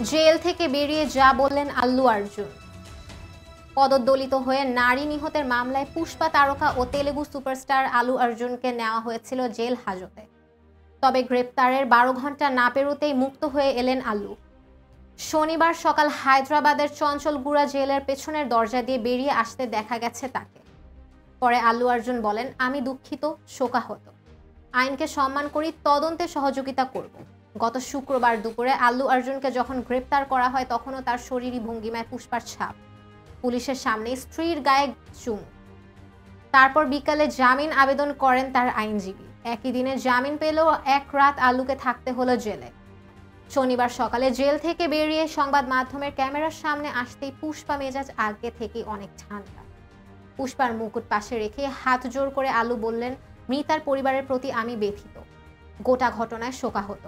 Jail থেকে বেরিয়ে যা বললেন আল্লু অর্জুন। পদদলিত হয়ে নারী নিহতের মামলায় পুষ্পা তারকা ও তেলেগু সুপারস্টার আল্লু অর্জুনকে নেওয়া হয়েছিল জেল হাজতে। তবে গ্রেপ্তারের 12 ঘন্টা না পেরোতেই মুক্ত হয়ে এলেন আল্লু। শনিবার সকাল হায়দ্রাবাদের চঞ্চলগুড়া জেলের পেছনের দরজা দিয়ে বেরিয়ে আসতে দেখা গেছে তাকে। পরে আল্লু অর্জুন বলেন, আমি দুঃখিত, শোকাহত। আইনকে সম্মান করি, তদন্তে সহযোগিতা করব। গত শুক্রবার দুপুরে আল্লু অর্জুনকে যখন গ্রেপ্তার করা হয় তখনও তার শরীরী ভঙ্গিমায় পুষ্পার ছাপ। পুলিশের সামনে স্ত্রীর গায়ে চুমু। তারপর বিকালে জামিন আবেদন করেন তার আইনজীবী। একই দিনে জামিন পেলেও এক রাত আল্লুকে থাকতে হলো জেলে। শনিবার সকালে জেল থেকে বেরিয়ে সংবাদ মাধ্যমের ক্যামেরার সামনে আসতেই পুষ্পা মেজাজ আগে থেকেই অনেক ঠান্ডা। পুষ্পার মুকুট পাশে রেখে হাত জোর করে আল্লু বললেন, মৃতার পরিবারের প্রতি আমি ব্যথিত, গোটা ঘটনায় শোকাহত।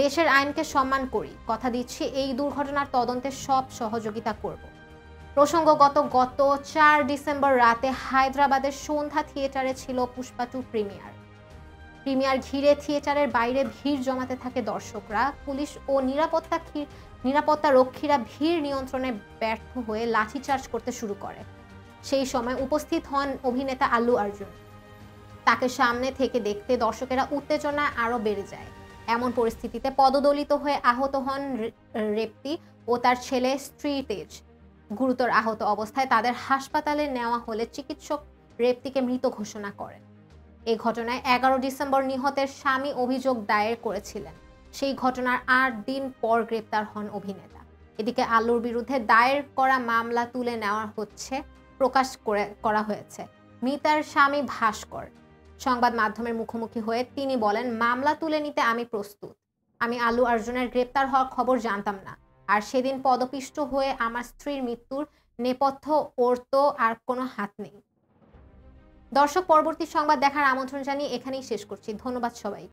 দেশের আইনকে সম্মান করি, কথা দিচ্ছি এই দুর্ঘটনার তদন্তে সব সহযোগিতা করব। প্রসঙ্গগত গত 4 ডিসেম্বর রাতে হায়দ্রাবাদের সন্ধ্যা থিয়েটারে ছিল পুষ্পা 2 প্রিমিয়ার ঘিরে থিয়েটারের বাইরে ভিড় জমাতে থাকে দর্শকরা। পুলিশ ও নিরাপত্তা রক্ষীরা ভিড় নিয়ন্ত্রণে ব্যর্থ হয়ে লাঠিচার্জ করতে শুরু করে। সেই সময় উপস্থিত হন অভিনেতা আল্লু অর্জুন। তাকে সামনে থেকে দেখতে দর্শকেরা উত্তেজনা আরও বেড়ে যায়। এমন পরিস্থিতিতে পদদলিত হয়ে আহত হন রেপ্তি ও তার ছেলে স্ত্রী তেজ। গুরুতর আহত অবস্থায় তাদের হাসপাতালে নেওয়া হলে চিকিৎসক রেপ্তিকে মৃত ঘোষণা করেন। এই ঘটনায় 11 ডিসেম্বর নিহতের স্বামী অভিযোগ দায়ের করেছিলেন। সেই ঘটনার 8 দিন পর গ্রেপ্তার হন অভিনেতা। এদিকে আল্লুর বিরুদ্ধে দায়ের করা মামলা তুলে নেওয়া করা হয়েছে। মৃতার স্বামী ভাস্কর সংবাদ মাধ্যমের মুখোমুখি হয়ে তিনি বলেন, মামলা তুলে নিতে আমি প্রস্তুত। আমি আল্লু অর্জুনের গ্রেপ্তার হওয়ার খবর জানতাম না, আর সেদিন পদপিষ্ট হয়ে আমার স্ত্রীর মৃত্যুর নেপথ্য ওর তো আর কোনো হাত নেই। দর্শক, পরবর্তী সংবাদ দেখার আমন্ত্রণ জানিয়ে এখানেই শেষ করছি। ধন্যবাদ সবাই।